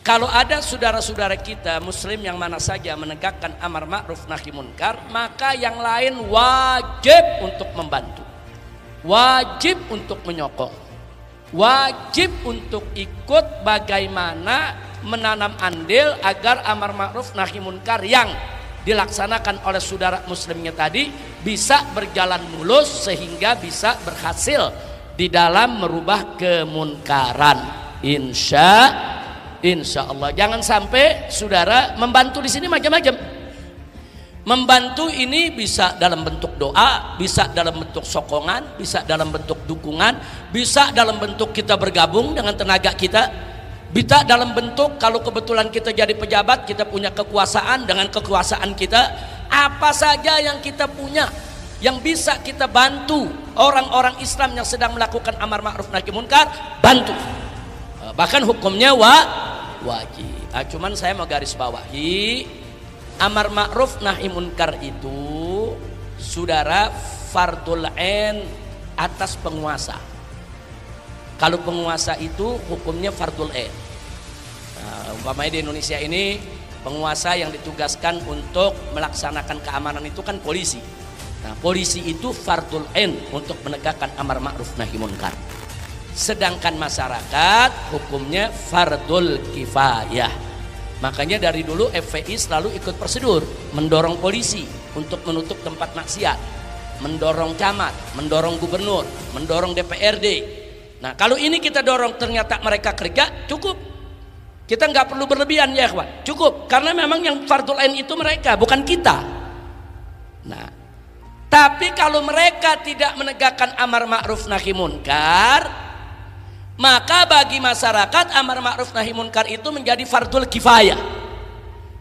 Kalau ada saudara-saudara kita muslim yang mana saja menegakkan amar ma'ruf nahi munkar, maka yang lain wajib untuk membantu, wajib untuk menyokong, wajib untuk ikut bagaimana menanam andil agar amar ma'ruf nahi munkar yang dilaksanakan oleh saudara muslimnya tadi bisa berjalan mulus sehingga bisa berhasil di dalam merubah kemunkaran. Insya Allah. Jangan sampai saudara membantu di sini macam-macam. Membantu ini bisa dalam bentuk doa, bisa dalam bentuk sokongan, bisa dalam bentuk dukungan, bisa dalam bentuk kita bergabung dengan tenaga kita, bisa dalam bentuk kalau kebetulan kita jadi pejabat, kita punya kekuasaan, dengan kekuasaan kita apa saja yang kita punya yang bisa kita bantu orang-orang Islam yang sedang melakukan amar ma'ruf nahi munkar, bantu. Bahkan hukumnya wajib. Cuman saya mau garis bawahi, amar ma'ruf nahi munkar itu saudara fardul ain atas penguasa. Kalau penguasa itu hukumnya fardul ain. Umpamanya di Indonesia ini penguasa yang ditugaskan untuk melaksanakan keamanan itu kan polisi. Nah, polisi itu fardul ain untuk menegakkan amar ma'ruf nahi munkar. Sedangkan masyarakat hukumnya fardul kifayah. Makanya dari dulu FPI selalu ikut prosedur mendorong polisi untuk menutup tempat maksiat, mendorong camat, mendorong gubernur, mendorong DPRD. Nah, kalau ini kita dorong ternyata mereka kerja, cukup. Kita nggak perlu berlebihan ya kawan, cukup. Karena memang yang fardul ain itu mereka, bukan kita. Nah, tapi kalau mereka tidak menegakkan amar ma'ruf nahi munkar, maka bagi masyarakat amar ma'ruf nahi munkar itu menjadi fardul kifayah.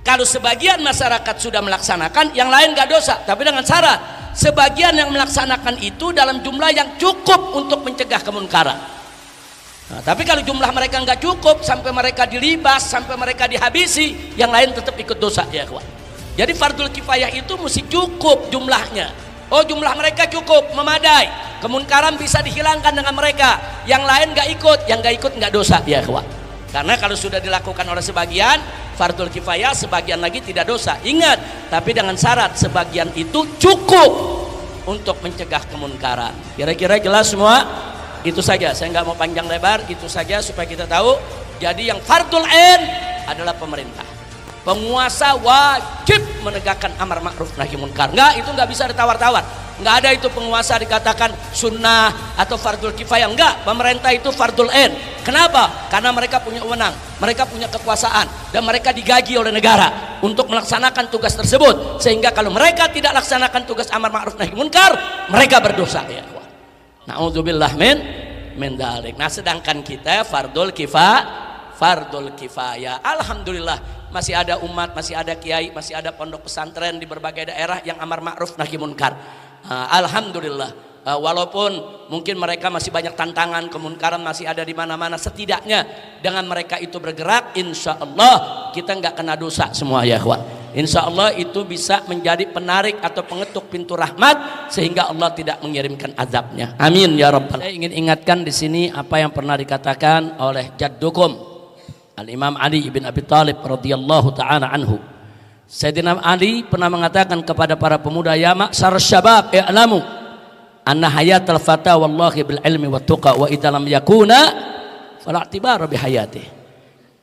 Kalau sebagian masyarakat sudah melaksanakan, yang lain gak dosa, tapi dengan syarat sebagian yang melaksanakan itu dalam jumlah yang cukup untuk mencegah kemunkaran. Nah, tapi kalau jumlah mereka nggak cukup, sampai mereka dilibas, sampai mereka dihabisi, yang lain tetap ikut dosa ya kawan. Jadi fardul kifayah itu mesti cukup jumlahnya. Oh, jumlah mereka cukup, memadai, kemunkaran bisa dihilangkan dengan mereka, yang lain nggak ikut, yang nggak ikut nggak dosa ya kawan. Karena kalau sudah dilakukan oleh sebagian fardul kifayah, sebagian lagi tidak dosa. Ingat, tapi dengan syarat sebagian itu cukup untuk mencegah kemunkaran. Kira-kira jelas semua? Itu saja, saya nggak mau panjang lebar, itu saja supaya kita tahu. Jadi yang fardul ain adalah pemerintah. Penguasa wajib menegakkan amar ma'ruf nahi munkar. Enggak, itu enggak bisa ditawar-tawar. Enggak ada itu penguasa dikatakan sunnah atau fardul kifayah. Enggak, pemerintah itu fardul ain. Kenapa? Karena mereka punya wewenang, mereka punya kekuasaan, dan mereka digaji oleh negara untuk melaksanakan tugas tersebut. Sehingga kalau mereka tidak laksanakan tugas amar ma'ruf nahi munkar, mereka berdosa ya. Na'udzubillah min dzalik. Nah, sedangkan kita fardul kifayah. Alhamdulillah masih ada umat, masih ada kiai, masih ada pondok pesantren di berbagai daerah yang amar ma'ruf nahi munkar. Alhamdulillah, walaupun mungkin mereka masih banyak tantangan, kemunkaran masih ada di mana-mana, setidaknya dengan mereka itu bergerak, insya Allah kita nggak kena dosa semua ya kawan. Insya Allah itu bisa menjadi penarik atau pengetuk pintu rahmat sehingga Allah tidak mengirimkan azabnya. Amin ya rabbal. Saya ingin ingatkan di sini apa yang pernah dikatakan oleh jaddukum Al-Imam Ali ibn Abi Thalib radhiyallahu ta'ala anhu. Sayyidina Ali pernah mengatakan kepada para pemuda, ya ma'syar syabab i'lamu anna hayatal fata wallahi bil ilmi wat tuqa wa idza lam yakuna fala i'tibara bi hayatihi.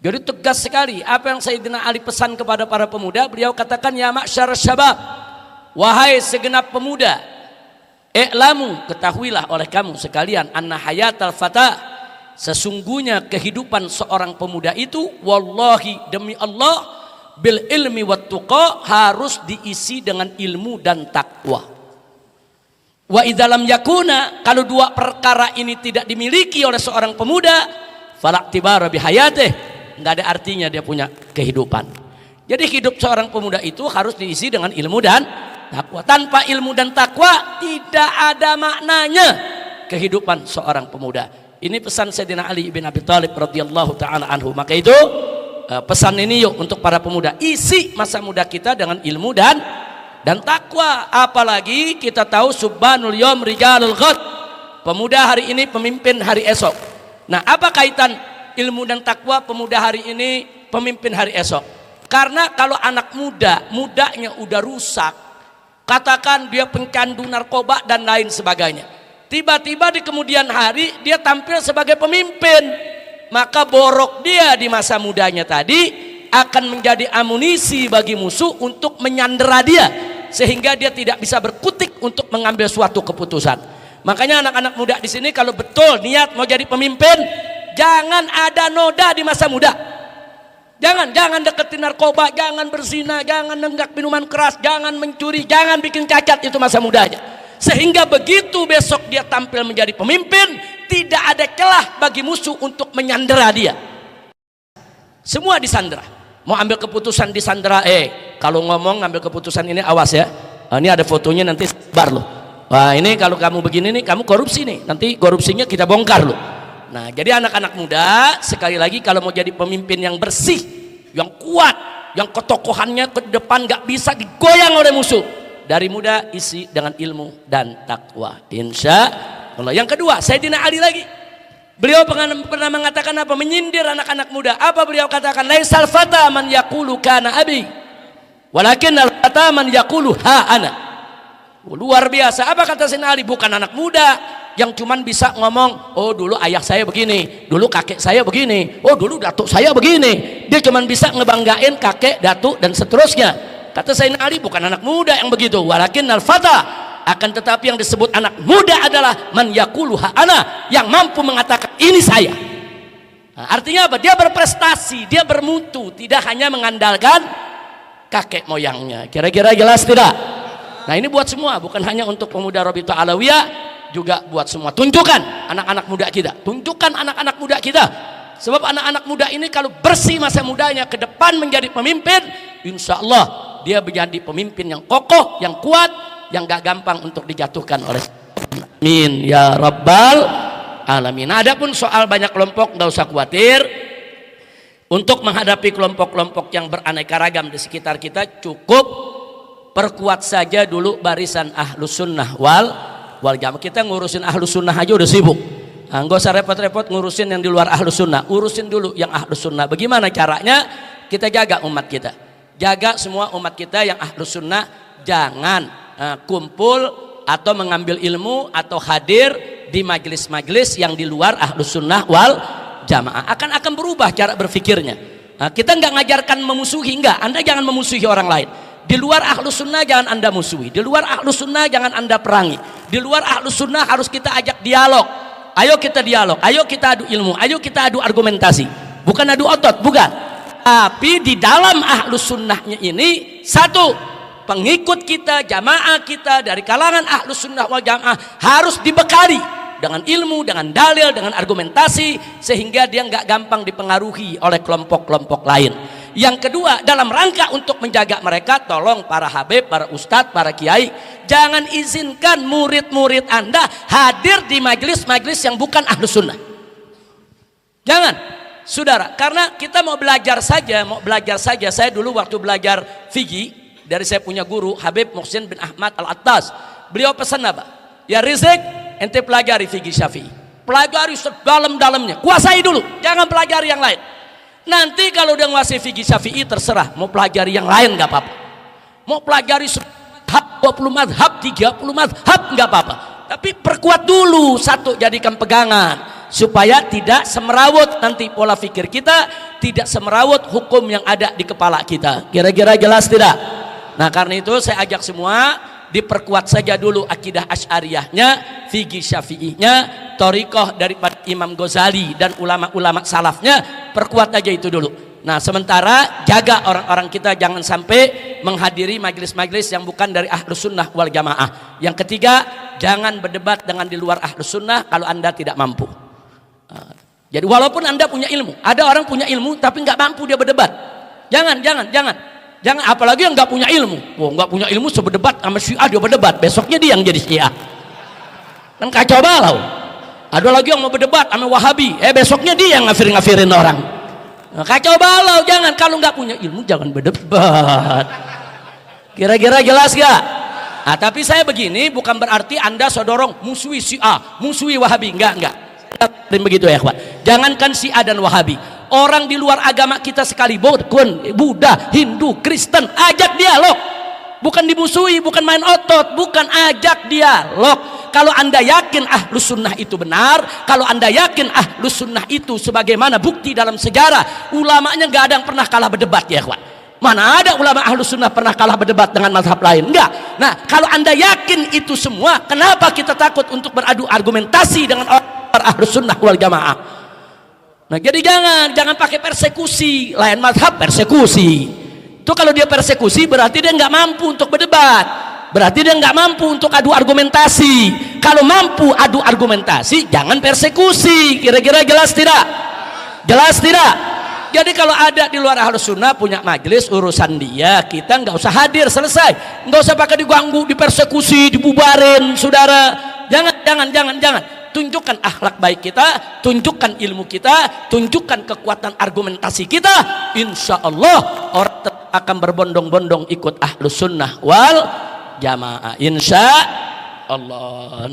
Jadi tegas sekali apa yang Sayyidina Ali pesan kepada para pemuda. Beliau katakan, ya ma'syar syabab, wahai segenap pemuda, i'lamu, ketahuilah oleh kamu sekalian, anna hayatal fata, sesungguhnya kehidupan seorang pemuda itu, wallahi, demi Allah, bil ilmi wat tuqa, harus diisi dengan ilmu dan takwa. Wa idza lam yakuna, kalau dua perkara ini tidak dimiliki oleh seorang pemuda, fala i'tibara bi hayatihi, nggak ada artinya dia punya kehidupan. Jadi hidup seorang pemuda itu harus diisi dengan ilmu dan takwa. Tanpa ilmu dan takwa tidak ada maknanya kehidupan seorang pemuda. Ini pesan Sayyidina Ali bin Abi Thalib radhiyallahu taala anhu. Maka itu pesan ini yuk untuk para pemuda, isi masa muda kita dengan ilmu dan takwa. Apalagi kita tahu subhanul yawm rijalul ghad, pemuda hari ini pemimpin hari esok. Nah, apa kaitan ilmu dan takwa pemuda hari ini pemimpin hari esok. Karena kalau anak mudanya udah rusak, katakan dia pencandu narkoba dan lain sebagainya, tiba-tiba di kemudian hari dia tampil sebagai pemimpin, maka borok dia di masa mudanya tadi akan menjadi amunisi bagi musuh untuk menyandera dia, sehingga dia tidak bisa berkutik untuk mengambil suatu keputusan. Makanya anak-anak muda di sini kalau betul niat mau jadi pemimpin, jangan ada noda di masa muda. Jangan deketin narkoba, jangan berzina, jangan nenggak minuman keras, jangan mencuri, jangan bikin cacat, itu masa mudanya. Sehingga begitu besok dia tampil menjadi pemimpin, tidak ada celah bagi musuh untuk menyandera dia. Semua disandera. Mau ambil keputusan disandera. Kalau ngomong ngambil keputusan ini awas ya. Ini ada fotonya nanti sebar loh. Wah, ini kalau kamu begini nih, kamu korupsi nih. Nanti korupsinya kita bongkar loh. Nah, jadi anak-anak muda sekali lagi kalau mau jadi pemimpin yang bersih, yang kuat, yang ketokohannya ke depan gak bisa digoyang oleh musuh, dari muda isi dengan ilmu dan takwa, insya Allah. Yang kedua, Sayyidina Ali lagi, beliau pernah mengatakan apa? Menyindir anak-anak muda. Apa beliau katakan? Laisal fata man yaqulu kana abi, walakin al fata man yaqulu ha ana. Luar biasa. Apa kata Sayyidina Ali? Bukan anak muda yang cuman bisa ngomong, oh dulu ayah saya begini, dulu kakek saya begini, oh dulu datuk saya begini. Dia cuman bisa ngebanggain kakek, datuk dan seterusnya. Kata Sayyidina Ali, bukan anak muda yang begitu. Walakin al-fata, akan tetapi yang disebut anak muda adalah man yaqulu ha ana, yang mampu mengatakan ini saya. Nah, artinya apa? Dia berprestasi, dia bermutu, tidak hanya mengandalkan kakek moyangnya. Kira-kira jelas tidak? Nah, ini buat semua, bukan hanya untuk pemuda Rabithah Alawiyah, juga buat semua. Tunjukkan anak-anak muda kita, tunjukkan anak-anak muda kita, sebab anak-anak muda ini kalau bersih masa mudanya ke depan menjadi pemimpin, insya Allah dia menjadi pemimpin yang kokoh, yang kuat, yang gak gampang untuk dijatuhkan oleh. Amin ya rabbal alamin. Adapun soal banyak kelompok, nggak usah khawatir. Untuk menghadapi kelompok-kelompok yang beraneka ragam di sekitar kita, cukup perkuat saja dulu barisan ahlus sunnah wal jamaah. Kita ngurusin ahlus sunnah aja udah sibuk. Nggak usah repot-repot ngurusin yang di luar ahlus sunnah, urusin dulu yang ahlus sunnah. Bagaimana caranya? Kita jaga umat kita, jaga semua umat kita yang ahlus sunnah. Jangan kumpul atau mengambil ilmu atau hadir di majelis-majelis yang di luar ahlus sunnah wal jamaah. Akan berubah cara berpikirnya. Kita nggak ngajarkan memusuhi, enggak. Anda jangan memusuhi orang lain. Di luar ahlus sunnah jangan Anda musuhi, di luar ahlus sunnah jangan Anda perangi, di luar ahlus sunnah harus kita ajak dialog. Ayo kita dialog, ayo kita adu ilmu, ayo kita adu argumentasi, bukan adu otot, bukan. Tapi di dalam ahlus sunnahnya ini, satu, pengikut kita, jamaah kita dari kalangan ahlus sunnah wal jamaah harus dibekali dengan ilmu, dengan dalil, dengan argumentasi, sehingga dia nggak gampang dipengaruhi oleh kelompok-kelompok lain. Yang kedua, dalam rangka untuk menjaga mereka, tolong para habib, para ustadz, para kiai, jangan izinkan murid-murid Anda hadir di majelis-majelis yang bukan ahlus sunnah. Jangan, saudara, karena kita mau belajar saja. Saya dulu waktu belajar fikih dari saya punya guru Habib Muhsin bin Ahmad Al-Attas, beliau pesan apa? Ya Rizik, ente pelajari fikih Syafi'i, pelajari sedalam-dalamnya, kuasai dulu, jangan pelajari yang lain. Nanti kalau udah nguasai fikih Syafi'i, terserah mau pelajari yang lain nggak apa-apa, mau pelajari 20 madhab, 30 madhab nggak apa-apa, tapi perkuat dulu satu, jadikan pegangan supaya tidak semerawut nanti pola pikir kita, tidak semerawut hukum yang ada di kepala kita. Kira-kira jelas tidak? Nah, karena itu saya ajak semua diperkuat saja dulu akidah Asy'ariyahnya, fikih Syafi'inya, thariqah daripada Imam Ghazali dan ulama-ulama salafnya, perkuat aja itu dulu. Nah, sementara jaga orang-orang kita jangan sampai menghadiri majelis-majelis yang bukan dari ahlus sunnah wal jamaah. Yang ketiga, jangan berdebat dengan di luar ahlus sunnah kalau Anda tidak mampu. Jadi walaupun Anda punya ilmu, ada orang punya ilmu tapi nggak mampu dia berdebat. Jangan, apalagi yang nggak punya ilmu. Nggak punya ilmu seberdebat sama Syiah, dia berdebat, besoknya dia yang jadi Syiah. Kan kacau balau. Ada lagi yang mau berdebat sama Wahabi, besoknya dia yang ngafirin orang. Nah, kacau balau. Jangan, kalau nggak punya ilmu jangan berdebat. Kira-kira jelas gak? Nah, tapi saya begini bukan berarti Anda sodorong musuhi Syiah, musuhi Wahabi, enggak. Begitu ya, Pak. Jangankan Syiah dan Wahabi, Orang di luar agama kita sekalipun, Buddha, Hindu, Kristen, ajak dialog. Bukan dimusuhi, bukan main otot, bukan, ajak dialog. Kalau Anda yakin Ahlus Sunnah itu benar, kalau Anda yakin Ahlus Sunnah itu sebagaimana bukti dalam sejarah, ulamanya nggak ada yang pernah kalah berdebat ya kawan. Mana ada ulama Ahlus Sunnah pernah kalah berdebat dengan mazhab lain? Enggak. Nah, kalau Anda yakin itu semua, kenapa kita takut untuk beradu argumentasi dengan orang Ahlus Sunnah wal Jamaah? Nah, jadi jangan pakai persekusi, lain mazhab persekusi. Itu kalau dia persekusi berarti dia nggak mampu untuk berdebat. Berarti dia nggak mampu untuk adu argumentasi. Kalau mampu adu argumentasi, jangan persekusi. Kira-kira jelas tidak? Jelas tidak? Jadi kalau ada di luar Ahlus Sunnah punya majelis, urusan dia, kita nggak usah hadir, selesai. Nggak usah pakai diganggu, dipersekusi, dibubarin, saudara. Jangan. Tunjukkan akhlak baik kita, tunjukkan ilmu kita, tunjukkan kekuatan argumentasi kita. Insya Allah orang akan berbondong-bondong ikut Ahlus Sunnah wal Jamaah, insya Allah.